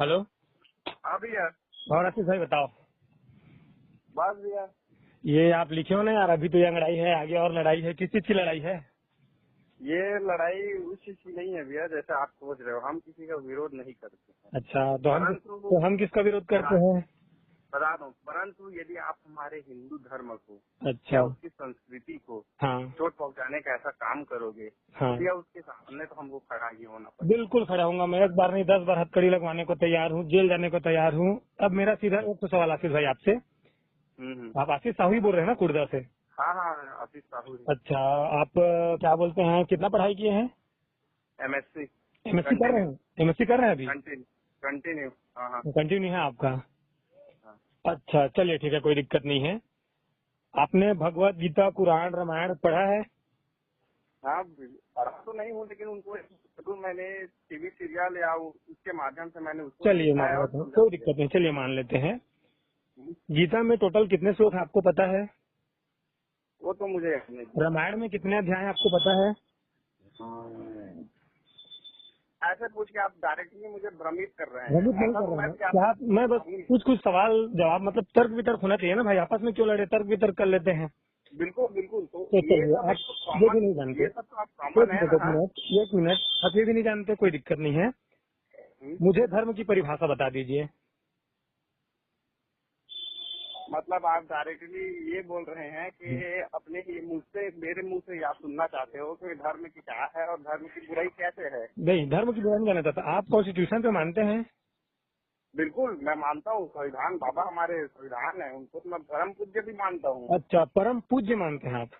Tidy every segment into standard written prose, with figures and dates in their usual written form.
Hello. हाँ भैया। और आशीष भाई बताओ। बस भैया। ये आप लिखे हो ना यार, अभी तो ये लड़ाई है, आगे और लड़ाई है, किस चीज की लड़ाई है? ये लड़ाई उस चीज की नहीं है भैया, जैसे आप सोच रहे हो। हम किसी का विरोध नहीं करते हैं, अच्छा, परंतु तो हम किसका विरोध करते हैं? बता दो, परंतु यदि आप हमारे हिंदू धर्म को अच्छा। या उसकी संस्कृति को हाँ चोट पहुंचाने का ऐसा काम करोगे हाँ, तो भैया उसके सामने तो हमको खड़ा ही होना पड़ेगा। बिल्कुल खड़ा हूँगा मैं। एक बार नहीं 10 बार हथकड़ी लगवाने को तैयार हूँ, जेल जाने को तैयार हूँ। अब मेरा सीधा एक तो सवाल आशीष भाई आपसे। हम्म। आप आशीष साहू ही बोल रहे हैं ना, कुर्दा से? हाँ हाँ, आशीष साहू जी। अच्छा। आप क्या बोलते हैं, कितना पढ़ाई किए हैं? एमएससी। एमएससी कर रहे कंटिन्यू। हैं? एमएससी कर रहे हैं अभी? कंटिन्यू। कंटिन्यू। हाँ हाँ कंटिन्यू है आपका? हाँ। अच्छा चलिए ठीक है, कोई दिक्कत नहीं है। आपने भगवत गीता, कुरान, रामायण पढ़ा है? हाँ, पढ़ा तो नहीं हूँ, लेकिन उनको जरूर मैंने टीवी सीरियल या उसके माध्यम से मैंने उसको चलिए देखा मान है और लेते हैं, समझा कोई भी है। दिक्कत नहीं, चलिए मान लेते हैं। गीता में टोटल कितने श्लोक हैं आपको पता है? वो तो मुझे याद नहीं। रामायण में कितने अध्याय हैं आपको पता है? ऐसे पूछ के आप डायरेक्टली मुझे भ्रमित कर रहे हैं। भ्रमित नहीं ऐसा कर तो रहे मैं हैं क्या क्या आप? मैं बस कहूँ। कुछ कुछ सवाल जवाब, मतलब तर्क वितर्क होना चाहिए ना भाई, आपस में क्यों लड़े, तर्क वितर्क कर लेते हैं। बिल्कुल बिल्कुल, तो तो ये चलिए, सब आप एक तो ये भी कॉमन, नहीं जानते। ये सब तो आप कॉमन एक है मिनट ना। एक हाँ। मिनट एक मिनट, आप ये भी नहीं जानते, कोई दिक्कत नहीं है। मुझे धर्म की परिभाषा बता दीजिए। मतलब आप डायरेक्टली ये बोल रहे हैं कि अपने ही मुंह से, मेरे मुंह से आप सुनना चाहते हो कि धर्म की क्या है और धर्म की बुराई कैसे है। नहीं, धर्म की बुराई नहीं जानना चाहता। आप कॉन्स्टिट्यूशन पे मानते हैं? बिल्कुल मैं मानता हूँ, संविधान बाबा हमारे संविधान है, उनको तो मैं परम पूज्य भी मानता हूँ। अच्छा, परम पूज्य मानते हैं आप?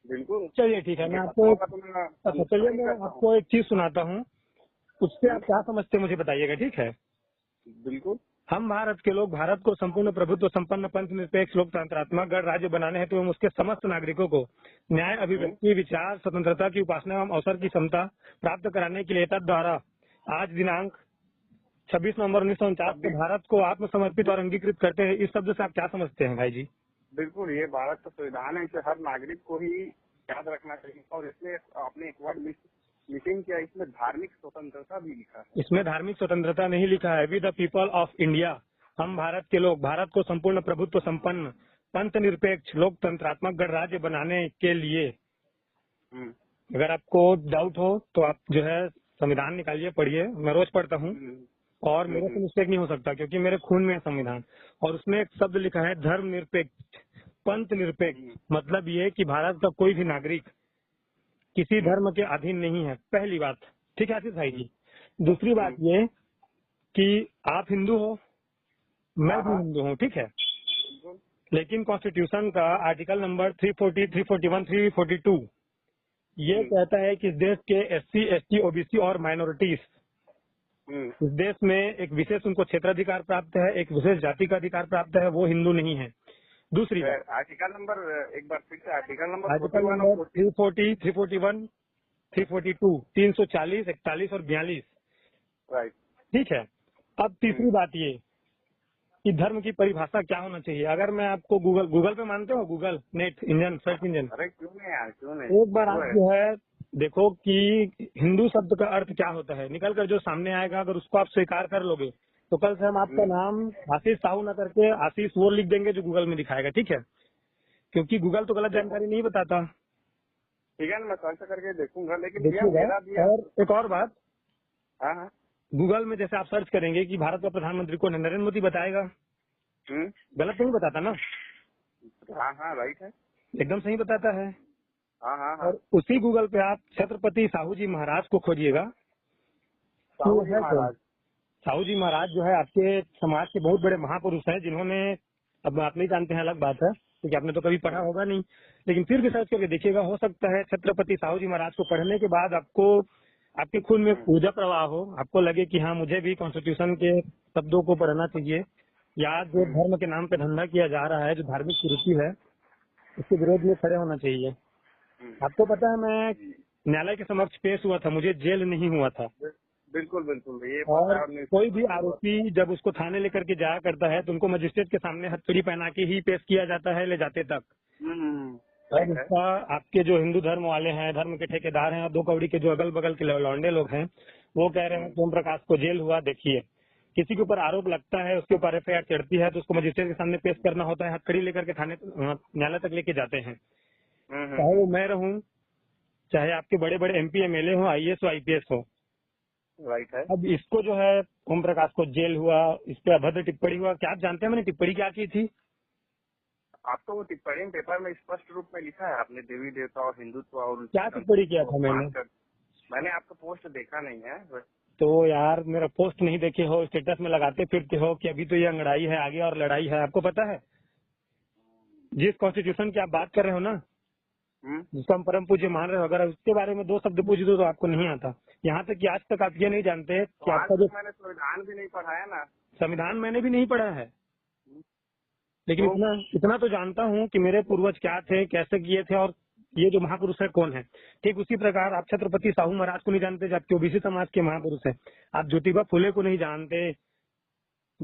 बिल्कुल। चलिए ठीक है, उनके मैं आपको तत्वों का तो मैं अच्छा अनुसरण चलिए ही मैं करता हूँ। आपको एक चीज सुनाता हूँ, उससे आप क्या समझते हैं मुझे बताइएगा, ठीक है? बिल्कुल। हम भारत के लोग भारत को संपूर्ण प्रभुत्व संपन्न पंथ निरपेक्ष लोकतंत्रात्मक गण राज्य बनाने हेतु एवं उसके समस्त नागरिकों को न्याय, अभिव्यक्ति, विचार स्वतंत्रता की उपासना एवं अवसर की क्षमता प्राप्त कराने के लिए तद्वारा आज दिनांक 26 नवंबर 1949 को 26। भारत को आत्मसमर्पित और अंगीकृत करते हैं। इस शब्द से आप क्या समझते हैं भाई जी? बिल्कुल, ये भारत का संविधान है, इसे हर नागरिक को ही याद रखना चाहिए। और इसमें आपने एक वर्ड मिसिंग किया, इसमें धार्मिक स्वतंत्रता भी लिखा है। इसमें धार्मिक स्वतंत्रता नहीं लिखा है। We the people of India, हम भारत के लोग भारत को संपूर्ण प्रभुत्व संपन्न पंथ निरपेक्ष लोकतंत्रात्मक गणराज्य बनाने के लिए। हम्म, अगर आपको डाउट हो तो आप जो है संविधान निकालिए, पढ़िए। मैं रोज पढ़ता हूँ हम्म, और मेरे से मिस्टेक नहीं हो सकता, क्योंकि मेरे खून में है संविधान। और उसमें एक शब्द लिखा है धर्म निरपेक्ष, पंथ निरपेक्ष। हम्म, मतलब ये कि भारत का कोई भी नागरिक किसी हम्म, धर्म के अधीन नहीं है, पहली बात। ठीक है आशीष भाई हम्म, जी? दूसरी बात हम्म। ये कि आप हिंदू हो, मैं हाँ भी हाँ। हिंदू हूँ, ठीक है? बिल्कुल। लेकिन कॉन्स्टिट्यूशन का आर्टिकल नंबर 340, 341, 342 ये हम्म, कहता है कि इस देश के एससी, एसटी, ओबीसी और माइनॉरिटीज, हम्म। इस देश में एक विशेष उनको क्षेत्राधिकार प्राप्त है, एक विशेष जाति का अधिकार प्राप्त है, वो हिंदू नहीं है। दूसरी बात, आर्टिकल नंबर एक बार फिर से, आर्टिकल नंबर आर्टिकल 41 और नंबर 40। 340, 341, 342, 340, 41 और 42। राइट। ठीक है। अब तीसरी बात ये कि धर्म की परिभाषा क्या होना चाहिए। अगर मैं आपको गूगल पे मानते हो, Google net engine, search engine, अरे क्यों नहीं यार, क्यों नहीं, एक बार वो आप है। जो है देखो कि हिंदू शब्द का अर्थ क्या होता है, निकल कर जो सामने आएगा, अगर उसको आप स्वीकार कर लोगे तो कल से हम आपका हम्म, नाम आशीष साहू ना करके आशीष वो लिख देंगे जो गूगल में दिखाएगा, ठीक है? क्योंकि गूगल तो गलत देखो जानकारी नहीं बताता। ठीक है ना, मैं सर्च करके देखूंगा, लेकिन भैया देखिएगा। मेरा भी। और एक और बात, हाँ हाँ। गूगल में जैसे आप सर्च करेंगे कि भारत का प्रधानमंत्री कौन है, नरेंद्र मोदी बताएगा। हम्म, गलत नहीं बताता ना? हाँ हाँ, राइट है। एकदम सही बताता है। हाँ हाँ हाँ। और उसी गूगल पे आप छत्रपति साहू जी महाराज को खोजिएगा कि साहू वो जी है कौन। महाराज। साहू जी महाराज जो है आपके समाज के बहुत बड़े महापुरुष हैं, जिन्होंने, अब आप नहीं जानते हैं अलग बात है, क्योंकि आपने तो कभी पढ़ा होगा नहीं, लेकिन फिर भी सर्च करके देखिएगा। हो सकता है छत्रपति साहू जी महाराज को पढ़ने के बाद आपको आपके खून में एक ऊर्जा प्रवाह हो, आपको लगे कि हाँ मुझे भी कॉन्स्टिट्यूशन के शब्दों को पढ़ना चाहिए, या जो धर्म के नाम पे धंधा किया जा रहा है, जो धार्मिक कुरीति है, उसके विरोध में खड़े होना चाहिए। आपको पता है मैं न्यायालय के समक्ष पेश हुआ था, मुझे जेल नहीं हुआ था। बिल्कुल बिल्कुल, ये पता और है, और न्यूज कोई पेपर भी पे हुआ। आरोपी जब उसको थाने लेकर के जाया करता है तो उनको मजिस्ट्रेट के सामने हथकड़ी पहना के ही पेश किया जाता है ले जाते तक। और राइट है। इसका आपके जो हिंदू धर्म वाले हैं, धर्म के ठेकेदार हैं, और दो कौड़ी के जो अगल बगल के लौंडे लोग हैं, वो कह रहे हैं कि ओम प्रकाश को जेल हुआ, देखिए। किसी के ऊपर आरोप लगता है, उसके ऊपर एफआईआर चढ़ती है तो उसको मजिस्ट्रेट के सामने पेश करना होता है, हथकड़ी लेकर के थाने न्यायालय तक लेके जाते हैं। चाहे वो मैं रहूं, चाहे आपके बड़े बड़े एमपी एमएलए हो, आईएएस हो, आईपीएस हो। राइट है। अब इसको जो है ओम प्रकाश को जेल हुआ, इस पे अभद्र टिप्पणी हुआ। क्या आप जानते हैं मैंने टिप्पणी क्या की थी? आपको वो टिप्पणी पेपर में स्पष्ट रूप में लिखा है, आपने देवी देवता और हिंदुत्व और उनकी क्या टिप्पणी किया संस्कृति को था मैंने? अपमान कर। मैंने आपका पोस्ट देखा नहीं है तो यार मेरा पोस्ट नहीं देखे हो, स्टेटस में लगाते फिरते हो कि अभी तो ये अंगड़ाई है, आगे और लड़ाई है। आपको पता है जिस कॉन्स्टिट्यूशन की आप बात कर रहे हो ना, जिसको हम परम पूज्य मान रहे हो, अगर उसके बारे में 2 शब्द पूछ दो तो आपको नहीं आता। यहाँ तक कि आज तक आप ये नहीं जानते तो कि आज आपका तक जो मैंने संविधान भी नहीं पढ़ा है ना। संविधान मैंने भी नहीं पढ़ा है, लेकिन तो इतना तो जानता हूँ कि मेरे पूर्वज क्या थे, कैसे किए थे, और ये जो महापुरुष है कौन है। ठीक उसी प्रकार आप छत्रपति साहू महाराज को नहीं जानते, जबकि ओबीसी समाज के महापुरुष है। आप ज्योतिबा फुले को नहीं जानते,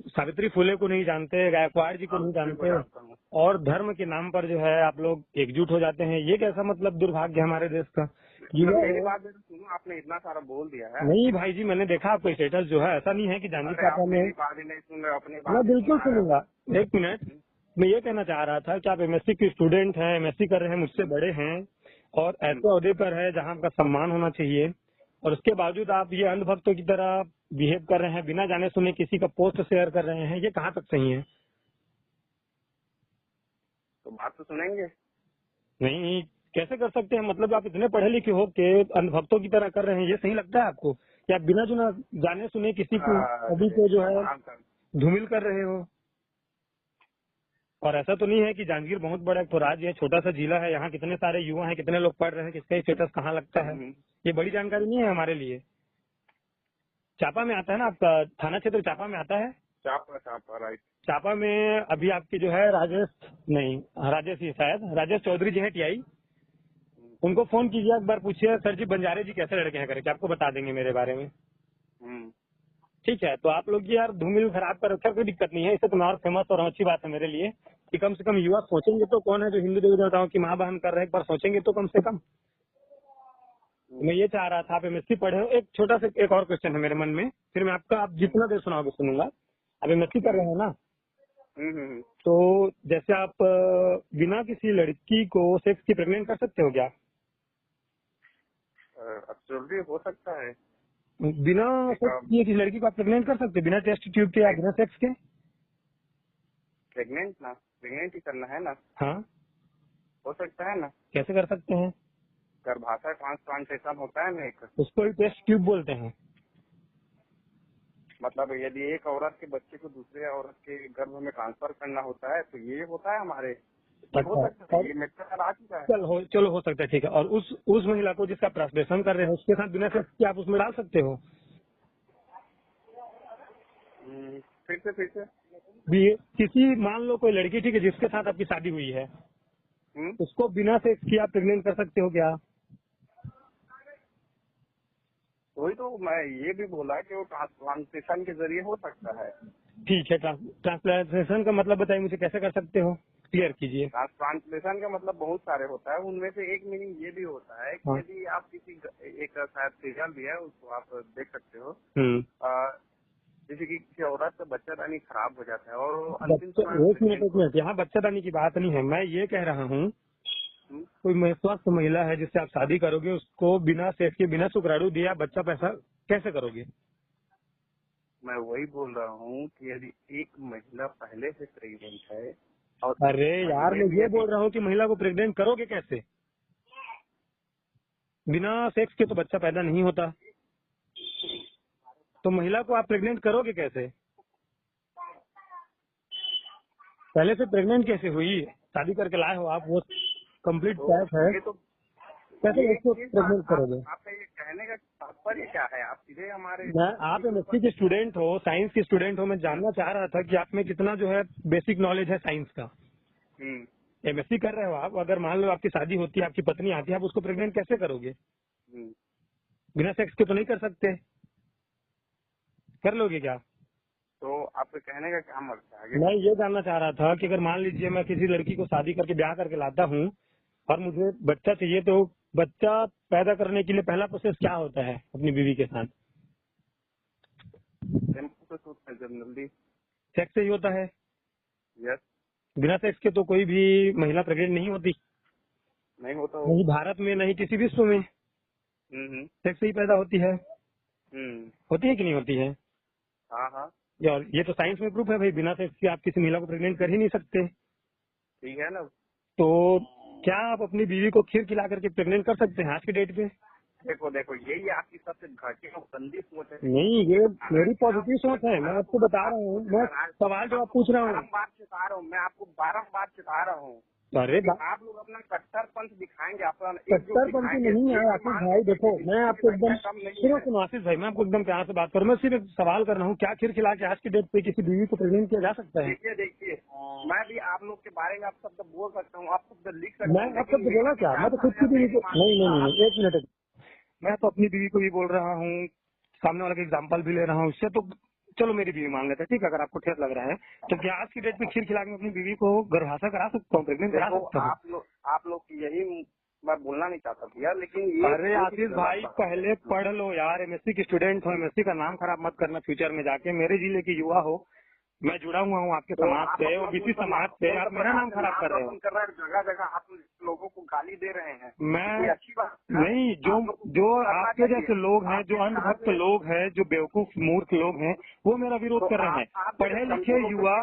सावित्री फुले को नहीं जानते, गायकवाड़ जी को नहीं जानते, जानता हूँ। और धर्म के नाम पर जो है आप लोग एकजुट हो जाते हैं। ये कैसा मतलब दुर्भाग्य है हमारे देश का। मेरी बात है तो सुनो, आपने इतना सारा बोल दिया है। नहीं भाई जी, मैंने देखा आपका स्टेटस जो है, ऐसा नहीं है कि जांजगीर अरे आप चांपा में। मेरी बात ही नहीं सुन रहे, अपनी मैं बात ही बिल्कुल सुना रहे हो। सुनूंगा, 1 मिनट। मैं ये कहना चाह रहा था कि आप एमएससी के स्टूडेंट हैं, एमएससी कर रहे हैं, मुझसे बड़े हैं, और ऐसे ओहदे पर है जहां आपका सम्मान होना चाहिए, और उसके बावजूद आप ये अंधभक्तों की तरह बिहेव कर रहे हैं, बिना जाने सुने किसी का पोस्ट शेयर कर रहे हैं। ये कहाँ तक सही है? तो बात तो सुनेंगे। नहीं, कैसे कर सकते हैं? मतलब आप इतने पढ़े लिखे हो के अंधभक्तों की तरह कर रहे हैं, ये सही लगता है आपको? कि आप बिना जुना जाने सुने किसी को अभी को जो है धूमिल कर रहे हो? और ऐसा तो नहीं है कि जांजगीर बहुत बड़ा एक तो राज्य है, छोटा सा जिला है, यहाँ कितने सारे युवा हैं, कितने लोग पढ़ रहे हैं, किसका स्टेटस कहाँ लगता है, ये बड़ी जानकारी नहीं है हमारे लिए। चापा में आता है ना आपका थाना क्षेत्र, चापा में आता है। चापा राइट। चापा में अभी आपके जो है राजेश ही शायद राजेश चौधरी जी है टीआई, उनको फोन कीजिए, एक बार पूछिए सर जी बंजारे जी कैसे लड़के हैं करके, आपको बता देंगे मेरे बारे में। ठीक है, तो आप लोग की यार धूमिल खराब कर रखा, कोई दिक्कत नहीं है, इससे तुम्हारा फेमस और अच्छी बात है मेरे लिए कि कम से कम युवा सोचेंगे तो कौन है जो हिंदू देवी देवताओं की माँ बहन कर रहे हैं, एक बार सोचेंगे तो कम से कम। मैं ये चाह रहा था, आप एमएससी पढ़े हो। एक छोटा सा एक और क्वेश्चन है मेरे मन में, फिर मैं आपका आप जितना देर सुनाओगे सुनूंगा। आप एमएससी कर रहे हो ना, तो जैसे आप बिना किसी लड़की को सेक्स की प्रेग्नेंट कर सकते हो क्या? एब्सोल्युटली हो सकता है। बिना सेक्स किए किसी लड़की को आप प्रेग्नेंट कर सकते हो, बिना टेस्ट ट्यूब के या बिना सेक्स के? प्रेग्नेंट ही करना है ना। हाँ, हो सकता है ना। कैसे कर सकते हैं? गर्भाशय ट्रांसप्लांटेशन होता है ना एक। उसको ही टेस्ट ट्यूब बोलते हैं। मतलब यदि एक औरत के बच्चे को दूसरे औरत के गर्भ में ट्रांसफर करना होता है तो ये होता है हमारे। हो सकता है, ये मेथड आ चुका है। चलो हो सकता है, ठीक है। और उस महिला को जिसका ट्रांसलेशन कर रहे हैं उसके साथ बिना सेक्स के आप उसमें डाल सकते हो? फिर से भी किसी मान लो कोई लड़की, ठीक है, जिसके साथ आपकी शादी हुई है, उसको बिना सेक्स किए आप प्रेग्नेंट कर सकते हो क्या? वही तो मैं ये भी बोला कि वो ट्रांसप्लांटेशन के जरिए हो सकता है। ठीक है, ट्रांसप्लांटेशन का मतलब बताइए मुझे, कैसे कर सकते हो, क्लियर कीजिए। ट्रांसप्लांटेशन का मतलब बहुत सारे होता है, उनमें से एक मीनिंग ये भी होता है कि हाँ। यदि आप किसी एक शायद सीरियल भी है, उसको आप देख सकते हो। जैसे कि किसी औरत का बच्चादानी खराब हो जाता है और वो अंतिम समय एक मिनट, यहाँ बच्चादानी की बात नहीं है, मैं ये कह रहा हूँ कोई स्वस्थ महिला है जिससे आप शादी करोगे, उसको बिना सेक्स के बिना शुक्राणु दिए आप बच्चा पैसा कैसे करोगे? मैं वही बोल रहा हूँ कि यदि एक महिला पहले से प्रेग्नेंट है और अरे यार मैं ये बोल रहा हूँ कि महिला को प्रेग्नेंट करोगे कैसे? बिना सेक्स के तो बच्चा पैदा नहीं होता, तो महिला को आप प्रेग्नेंट करोगे कैसे? पहले से प्रेग्नेंट कैसे हुई? शादी करके लाए हो आप, वो कंप्लीट पैक है, तो कैसे उसको प्रेग्नेंट करोगे? आपका ये कहने का तात्पर्य क्या है? आप सीधे हमारे आप एमएससी के स्टूडेंट हो, साइंस के स्टूडेंट हो, मैं जानना चाह रहा था कि आप में कितना जो है बेसिक नॉलेज है साइंस का। एमएससी कर रहे हो आप, अगर मान लो आपकी शादी होती है, आपकी पत्नी आती है, आप उसको प्रेग्नेंट कैसे करोगे? बिना सेक्स के तो नहीं कर सकते, कर लोगे क्या? तो आपके कहने का क्या मतलब है? मैं ये जानना चाह रहा था कि अगर मान लीजिए मैं किसी लड़की को शादी करके ब्याह करके लाता हूँ और मुझे बच्चा चाहिए, तो बच्चा पैदा करने के लिए पहला प्रोसेस क्या होता है अपनी बीवी के साथ? टेम्पो से सूट है जनरली। सेक्स से ही होता है? यस। बिना सेक्स के तो कोई भी महिला प्रेग्नेंट नहीं होती, नहीं होता हो। नहीं भारत में नहीं किसी विश्व में। सेक्स से ही पैदा होती है। होती है कि नहीं होती है? हाँ हाँ और ये तो साइंस में प्रूफ है भाई, बिना सेक्स के आप किसी महिला को प्रेग्नेंट कर ही नहीं सकते। ठीक है ना। तो क्या आप अपनी बीवी को खीर खिला करके प्रेग्नेंट कर सकते हैं आज की डेट पे? देखो देखो यही आपकी सबसे घटिया और गंदी सोच है। नहीं, ये मेरी पॉजिटिव सोच है, मैं आपको बता रहा हूँ, मैं सवाल जवाब पूछ रहा हूँ। बारम्बार चिता रहा हूँ, मैं आपको बारम्बार चिता रहा हूँ। अरे आप लोग अपना कट्टरपंथ दिखाएंगे, अपना कट्टरपंथी नहीं है आशीष भाई। देखो मैं आपको एकदम सुनो आशीष भाई, मैं आपको एकदम प्यार से बात करूँ। मैं सिर्फ एक सवाल कर रहा हूँ, क्या खीर खिला के आज की डेट पे किसी बीवी को प्रेग्नेंट किया जा सकता है? देखिए मैं भी आप लोग के बारे में आप शब्द बोल सकता हूँ, आप शब्द लिख सकते मैं आप शब्द बोला क्या? मैं तो खुद की बीवी को नहीं, एक मिनट, मैं तो अपनी बीवी को भी बोल रहा हूँ, सामने वाले का एग्जाम्पल भी ले रहा हूँ। इससे तो चलो मेरी बीवी मान लेते हैं, ठीक है, अगर आपको ठेस लग रहा है तो क्या आज की डेट में खीर खिला के अपनी बीवी को गर्भाशय करा सकता हूँ, प्रेग्नेंट करा सकता हूँ? आप लोग की यही मैं बोलना नहीं चाहता भैया, लेकिन ये अरे आशीष भाई पहले पढ़ लो यार, एमएससी की स्टूडेंट हो, एमएससी का नाम खराब मत करना फ्यूचर में जाके। मेरे जिले की युवा हो, मैं जुड़ा हुआ हूँ आपके समाज से, ओबीसी समाज से, आप मेरा नाम खराब कर रहे हो। जगह जगह आप लोगों को गाली दे रहे हैं। मैं अच्छी बात नहीं, जो आपके जैसे लोग हैं, जो अंधभक्त लोग हैं, जो बेवकूफ मूर्ख लोग हैं, वो मेरा विरोध कर रहे हैं। पढ़े लिखे युवा,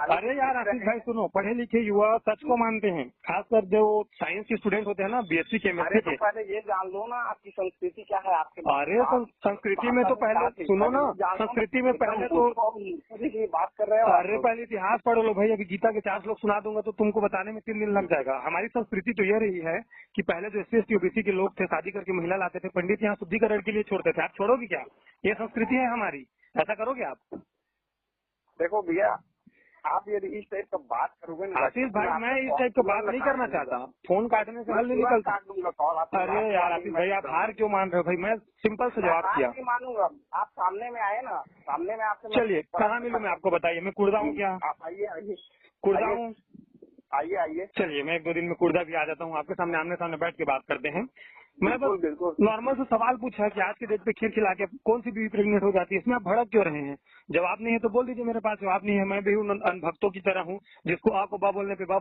अरे यार आशीष भाई सुनो, पढ़े लिखे युवा सच को मानते हैं, खासकर जो साइंस के स्टूडेंट होते हैं ना, बीएससी केमिस्ट्री के। पहले ये जान लो ना आपकी संस्कृति क्या है आपके। अरे संस्कृति में तो पहले सुनो ना, संस्कृति में पहले तो बात कर रहे हो। अरे पहले इतिहास पढ़ लो भाई, अभी गीता के 4 श्लोक सुना दूंगा तो तुमको बताने में 3 दिन लग जाएगा। हमारी संस्कृति तो ये रही है कि पहले जो एससी एसटी ओबीसी के लोग थे, शादी करके महिला लाते थे, पंडित यहाँ शुद्धिकरण के लिए छोड़ते थे। आप छोड़ोगे क्या? ये संस्कृति है हमारी, ऐसा करोगे आप? देखो भैया, आप यदि इस टाइप का बात करोगे ना आशीष भाई, मैं इस टाइप का बात नहीं करना चाहता। फोन काटने से हल नहीं निकलता। अरे यार आशीष भाई, आप हार क्यों मान रहे हो भाई? मैं सिंपल से जवाब किया। नहीं मानूंगा, आप सामने में आए ना, सामने में आपसे। चलिए कहाँ मिलूं मैं आपको बताइए, मैं कुर्दा हूँ क्या? आप आइए कुर्दा हूँ, आइए। चलिए मैं 1-2 दिन में कुर्दा भी आ जाता हूँ, आपके सामने आमने सामने बैठ के बात करते हैं। मैं बस नॉर्मल से सवाल पूछा कि आज के डेट पे खीर खिला के कौन सी बीवी प्रेग्नेंट हो जाती है, इसमें आप भड़क क्यों रहे हैं? जवाब नहीं है तो बोल दीजिए, मेरे पास जवाब नहीं है। मैं भी उन अनभक्तों की तरह हूँ जिसको आ को बा बोलने पे बा